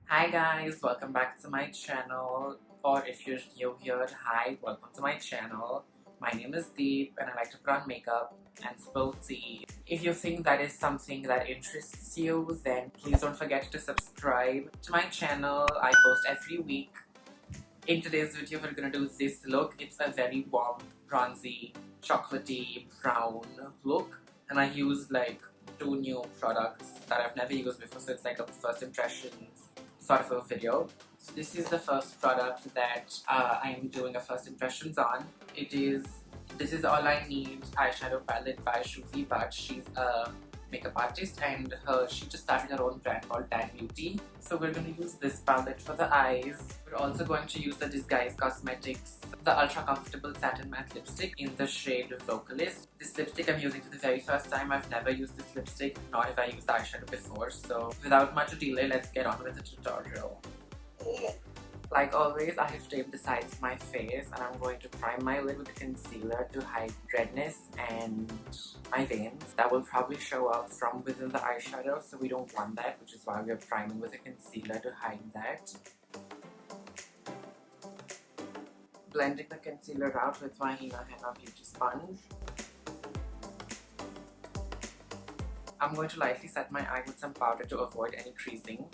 Hi guys, welcome back to my channel, or if you're new here, hi, welcome to my channel. My name is Deep and I like to put on makeup and spill tea. If you think that is something that interests you, then please don't forget to subscribe to my channel. I post every week. In today's video, we're gonna do this look. It's a very warm, bronzy, chocolatey, brown look, and I use like two new products that I've never used before, so it's like a first impressions sort of a video. So this is the first product that I am doing a first impressions on. This is All I Need eyeshadow palette by Shruti Bhatt. She's a makeup artist and she just started her own brand called Tan Beauty. So we're going to use this palette for the eyes. We're also going to use the Disguise Cosmetics, the Ultra Comfortable Satin Matte Lipstick in the shade Vocalist. This lipstick I'm using for the very first time. I've never used this lipstick, nor have I used the eyeshadow before. So without much delay, let's get on with the tutorial. Like always, I have taped the sides of my face and I'm going to prime my lid with a concealer to hide redness and my veins. That will probably show up from within the eyeshadow, so we don't want that, which is why we are priming with a concealer to hide that. Blending the concealer out with my Henna Beauty Sponge. I'm going to lightly set my eye with some powder to avoid any creasing.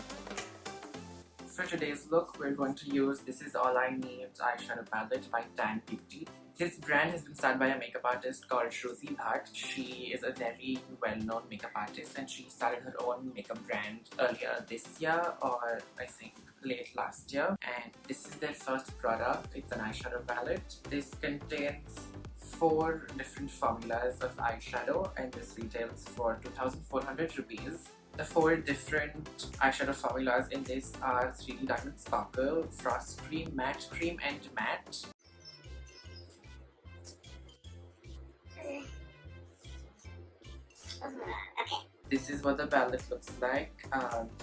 For today's look, we're going to use This Is All I Need eyeshadow palette by Tan Beauty. This brand has been started by a makeup artist called Shruti Bhatt. She is a very well-known makeup artist and she started her own makeup brand earlier this year, or I think late last year. And this is their first product. It's an eyeshadow palette. This contains 4 different formulas of eyeshadow and this retails for 2,400 rupees. The 4 different eyeshadow formulas in this are 3D Diamond Sparkle, Frost Cream, Matte Cream, and Matte. Okay. This is what the palette looks like.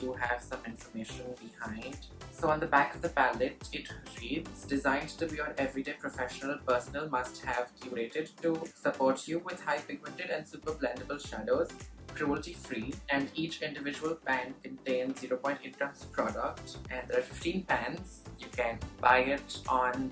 You have some information behind. So on the back of the palette, it reads, designed to be your everyday professional personal must-have, curated to support you with high pigmented and super blendable shadows, cruelty-free, and each individual pan contains 0.8 grams of product, and there are 15 pans. You can buy it on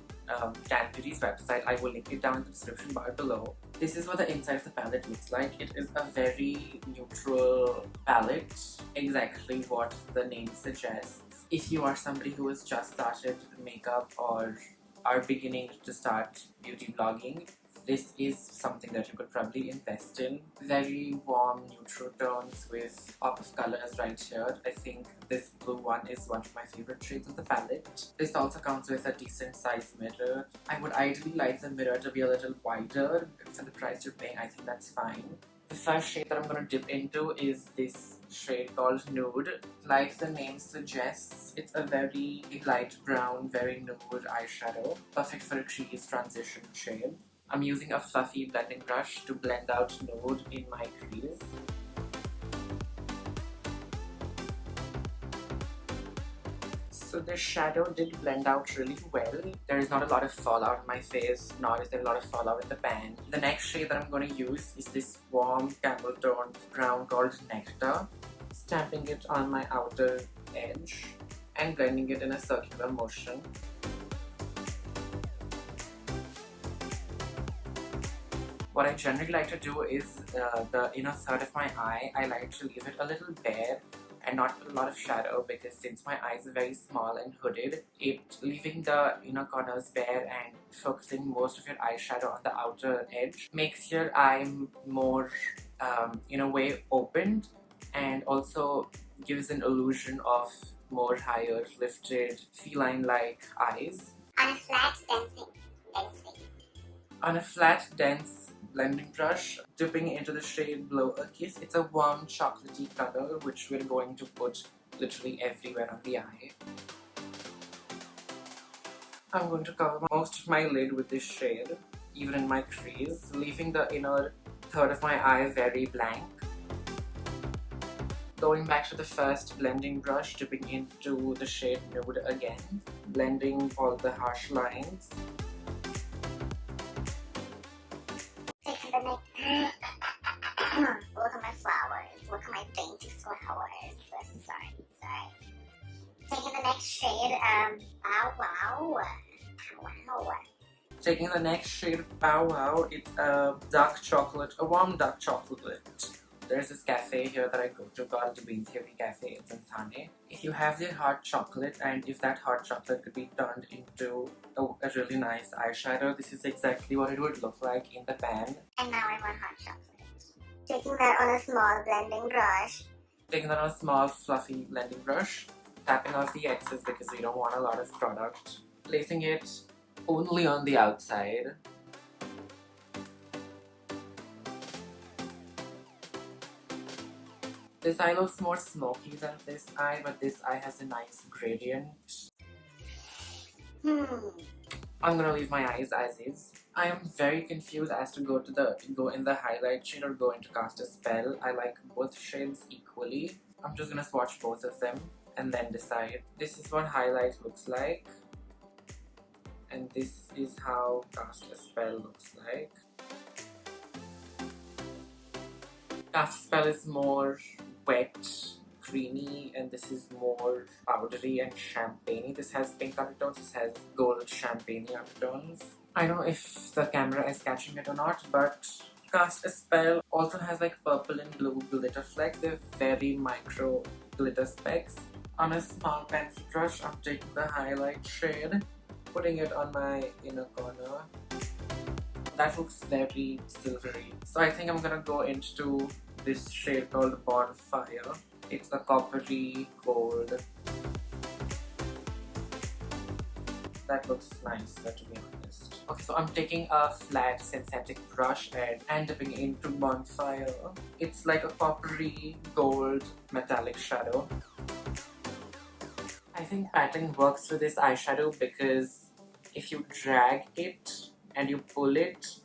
Tan Beauty's website. I will link it down in the description bar below. This is what the inside of the palette looks like. It is a very neutral palette, exactly what the name suggests. If you are somebody who has just started makeup or are beginning to start beauty blogging, this is something that you could probably invest in. Very warm, neutral tones with pop of colors right here. I think this blue one is one of my favorite shades of the palette. This also comes with a decent size mirror. I would ideally like the mirror to be a little wider. For the price you're paying, I think that's fine. The first shade that I'm going to dip into is this shade called Nude. Like the name suggests, it's a very light brown, very nude eyeshadow. Perfect for a crease transition shade. I'm using a fluffy blending brush to blend out nude in my crease. So the shadow did blend out really well. There is not a lot of fallout in my face, nor is there a lot of fallout in the pan. The next shade that I'm going to use is this warm camel toned brown called Nectar. Stamping it on my outer edge and blending it in a circular motion. What I generally like to do is the inner third of my eye, I like to leave it a little bare and not put a lot of shadow, because since my eyes are very small and hooded, leaving the inner corners bare and focusing most of your eyeshadow on the outer edge makes your eye more in a way opened, and also gives an illusion of more higher lifted feline-like eyes. On a flat, dancing. On a flat, dense blending brush, dipping into the shade Blow a Kiss. It's a warm chocolatey color which we're going to put literally everywhere on the eye. I'm going to cover most of my lid with this shade, even in my crease, leaving the inner third of my eye very blank. Going back to the first blending brush, dipping into the shade Nude again, blending all the harsh lines. Look at my flowers. Look at my dainty flowers. Sorry. Taking next shade, Bow Wow. Wow. Taking the next shade, Bow Wow, it's a dark chocolate, a warm dark chocolate. There's this cafe here that I go to called the Bean Theory Cafe. It's in Thane. If you have the hot chocolate, and if that hot chocolate could be turned into a really nice eyeshadow, this is exactly what it would look like in the pan. And now I want hot chocolate. Taking that on a small blending brush. Taking that on a small fluffy blending brush, tapping off the excess because we don't want a lot of product. Placing it only on the outside. This eye looks more smoky than this eye, but this eye has a nice gradient. I'm gonna leave my eyes as is. I am very confused as to go in the highlight shade or go into cast a spell. I like both shades equally. I'm just gonna swatch both of them and then decide. This is what highlight looks like, and this is how cast a spell looks like. Cast a spell is more wet, creamy, and this is more powdery and champagne-y. This has pink undertones, this has gold champagne-y undertones. I don't know if the camera is catching it or not, but Cast a Spell also has like purple and blue glitter flecks. They're very micro glitter specks. On a small pencil brush, I'm taking the highlight shade, putting it on my inner corner. That looks very silvery. So I think I'm gonna go into this shade called Bonfire. It's a coppery gold. That looks nicer, to be honest. Okay, so I'm taking a flat synthetic brush and dipping into Bonfire. It's like a coppery gold metallic shadow. I think patting works for this eyeshadow because if you drag it and you pull it,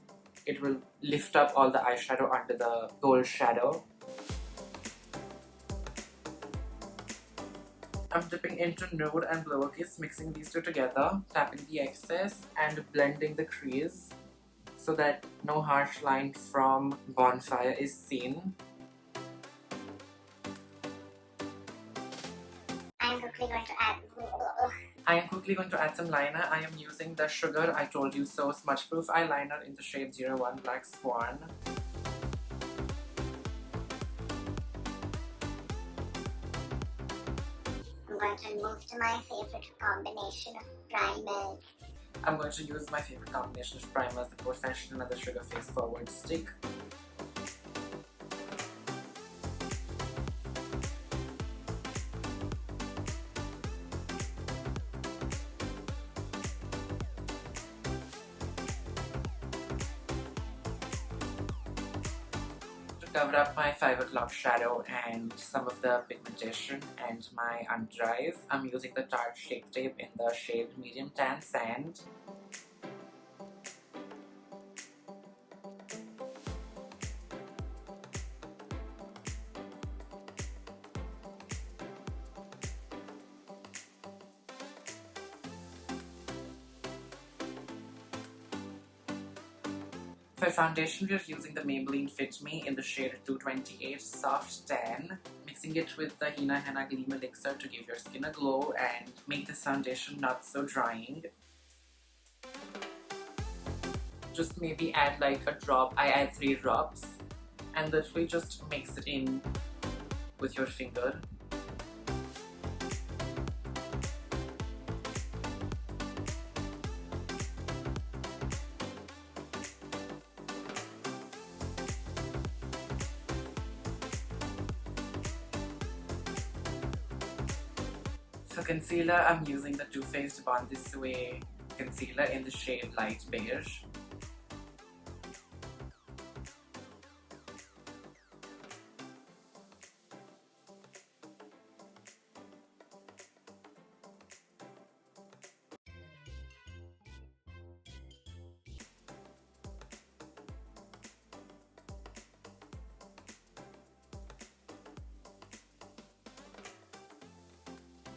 it will lift up all the eyeshadow under the gold shadow. I'm dipping into Nude and Lowercase, mixing these two together, tapping the excess and blending the crease so that no harsh line from Bonfire is seen. I'm quickly going to add some liner. I am using the Sugar I Told You So Smudgeproof eyeliner in the shade 01 Black Swan. I'm going to move to my favorite combination of primers. I'm going to use my favorite combination of primers, the Porefessional and the Sugar Face Forward Stick. Cover up my 5 o'clock shadow and some of the pigmentation and my under eyes. I'm using the Tarte Shape Tape in the shade Medium Tan Sand. For foundation, we are using the Maybelline Fit Me in the shade 228 Soft Tan, mixing it with the Hina Henna Gleam Elixir to give your skin a glow and make this foundation not so drying. Just maybe add like a drop. I add 3 drops and literally just mix it in with your finger. For concealer, I'm using the TooFaced Born This Way concealer in the shade Light Beige.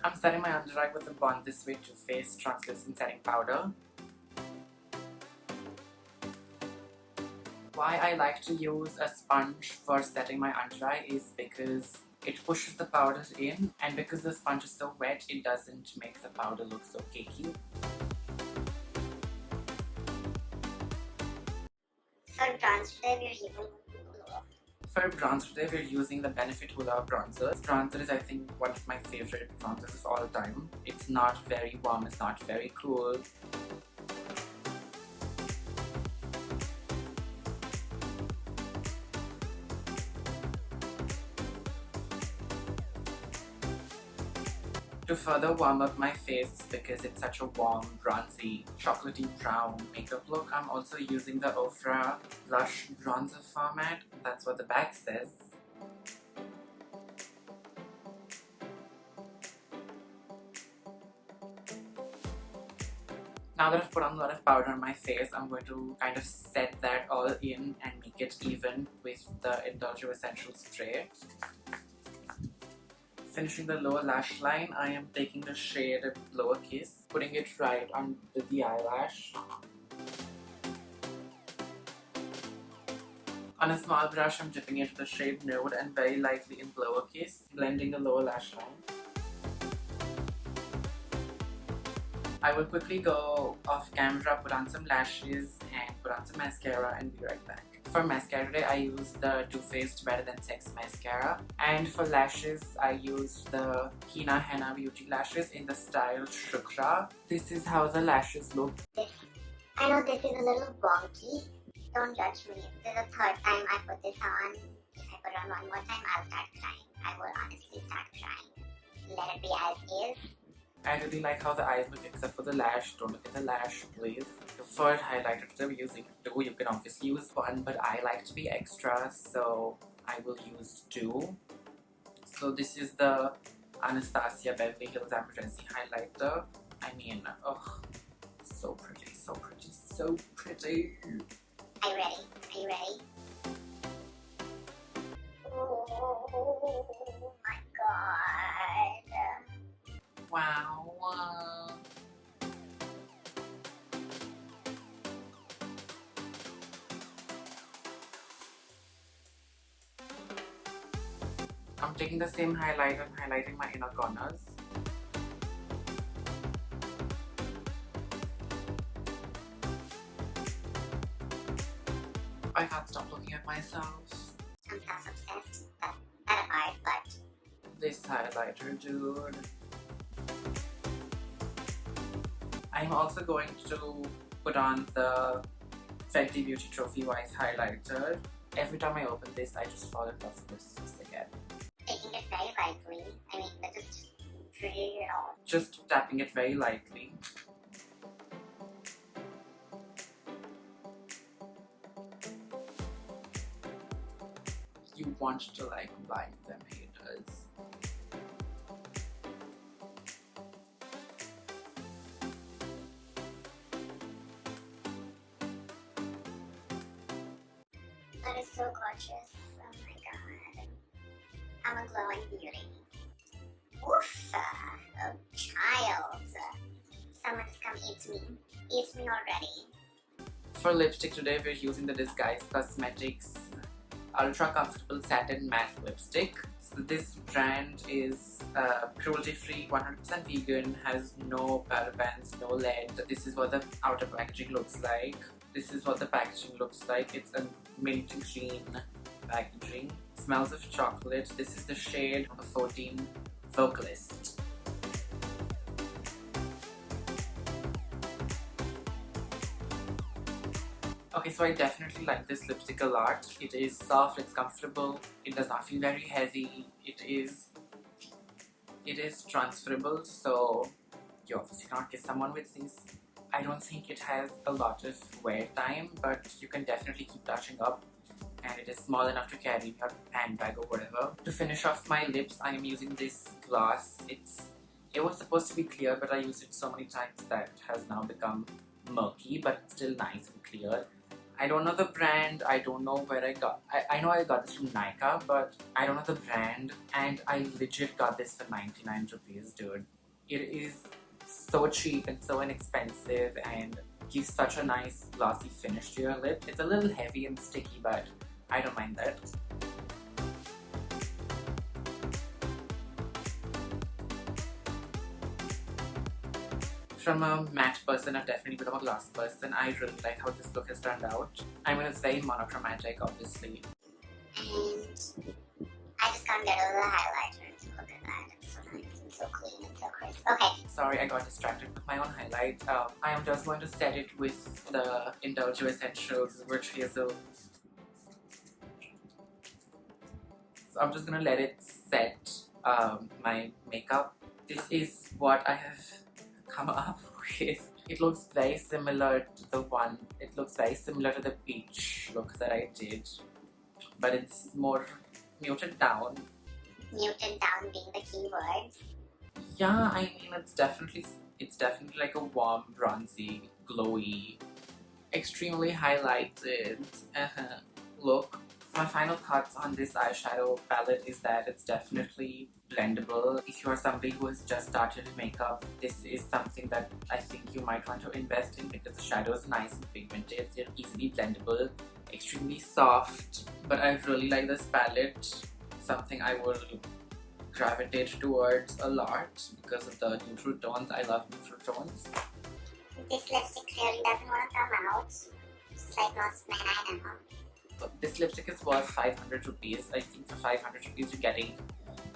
I'm setting my under eye with the Born This Way TooFaced Translucent Setting Powder. Why I like to use a sponge for setting my under eye is because It pushes the powder in, and because the sponge is so wet, it doesn't make the powder look so cakey. For bronze today we're using For bronzer today, we're using the Benefit Hoola bronzer. This bronzer is, I think, one of my favorite bronzers of all time. It's not very warm, it's not very cool. To further warm up my face, because it's such a warm, bronzy, chocolatey brown makeup look, I'm also using the Ofra Blush Bronzer format. That's what the bag says. Now that I've put on a lot of powder on my face, I'm going to kind of set that all in and make it even with the Indulge Essential Spray. Finishing the lower lash line, I am taking the shade Lower Kiss, putting it right under the eyelash. On a small brush, I'm dipping into the shade Nude and very lightly in Lower Kiss, blending the lower lash line. I will quickly go off camera, put on some lashes and put on some mascara and be right back. For mascara today, I used the TooFaced Better Than Sex mascara, and for lashes, I used the Kina Henna Beauty lashes in the style Shukra. This is how the lashes look. I know this is a little wonky. Don't judge me. This is the third time I put this on. If I put it on one more time, I'll start crying. I will honestly start crying. Let it be as is. I really like how the eyes look except for the lash. Don't look at the lash, please. The third highlighter that I'm using two. You can obviously use one, but I like to be extra, so I will use two. So this is the Anastasia Beverly Hills Emergency highlighter. I mean, oh, so pretty, so pretty, so pretty. Are you ready? Are you ready? Oh my god. Wow. I'm taking the same highlighter and highlighting my inner corners. I can't stop looking at myself. I'm self-obsessed. That apart, but This highlighter, dude. I'm also going to put on the Fenty Beauty Trophy Wise highlighter. Every time I open this, I just fall in love with this again. taking it very lightly. I mean, just real. Just tapping it very lightly. You want to like blind them, haters. That is so gorgeous. Oh my god. I'm a glowing beauty. Oof! Oh, child. Someone just come eat me. Eat me already. For lipstick today, we're using the Disguise Cosmetics Ultra Comfortable Satin Matte Lipstick. So this brand is cruelty-free, 100% vegan, has no parabens, no lead. This is what the outer packaging looks like. This is what the packaging looks like. It's a mint green packaging. Smells of chocolate. This is the shade number 14, Vocalist. Okay, so I definitely like this lipstick a lot. It is soft, it's comfortable, it does not feel very heavy, it is transferable, so you obviously cannot kiss someone with this. I don't think it has a lot of wear time, but you can definitely keep touching up, and it is small enough to carry in your handbag or whatever. To finish off my lips, I am using this gloss. It was supposed to be clear, but I used it so many times that it has now become murky, but still nice and clear. I don't know the brand, I don't know where I got. I know I got this from Nykaa, but I don't know the brand, and I legit got this for 99 rupees, dude. It is so cheap and so inexpensive and gives such a nice glossy finish to your lip. It's a little heavy and sticky, but I don't mind that. From a matte person, I've definitely become a gloss person. I really like how this look has turned out. I mean, it's very monochromatic, obviously. And I just can't get over the highlighter. Look at that. It's so nice and so clean and so crisp. Okay. Sorry, I got distracted with my own highlight. I am just going to set it with the Indulge Essentials Virtuoso. So I'm just gonna let it set my makeup. This is what I have come up with. It looks very similar to the peach look that I did, but it's more muted down. Muted down being the key word. Yeah, I mean it's definitely like a warm, bronzy, glowy, extremely highlighted look. My final thoughts on this eyeshadow palette is that it's definitely blendable. If you are somebody who has just started makeup, this is something that I think you might want to invest in because the shadows are nice and pigmented. They're easily blendable, extremely soft. But I really like this palette. Something I will gravitate towards a lot because of the neutral tones. I love neutral tones. This lipstick clearly doesn't want to come out. Just like most men I know. This lipstick is worth 500 rupees. I think for 500 rupees you're getting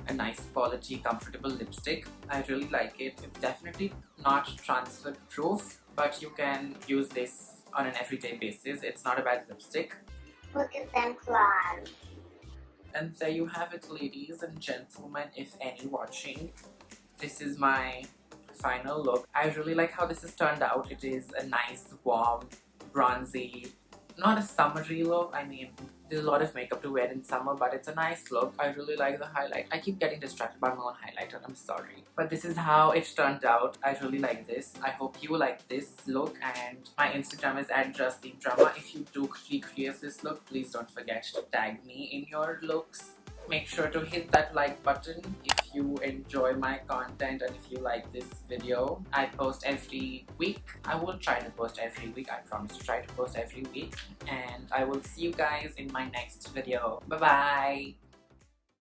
a nice quality, comfortable lipstick. I really like it. It's definitely not transfer proof, but you can use this on an everyday basis. It's not a bad lipstick. Look at them claws. And there you have it, ladies and gentlemen, if any watching. This is my final look. I really like how this has turned out. It is a nice, warm, bronzy, not a summery look. I mean, there's a lot of makeup to wear in summer, but it's a nice look. I really like the highlight. I keep getting distracted by my own highlighter, I'm sorry. But this is how it turned out. I really like this. I hope you like this look, and my Instagram is @JustDeepDrama. If you do recreate this look, please don't forget to tag me in your looks. Make sure to hit that like button if you enjoy my content and if you like this video. I post every week. I will try to post every week. I promise to try to post every week. And I will see you guys in my next video. Bye bye!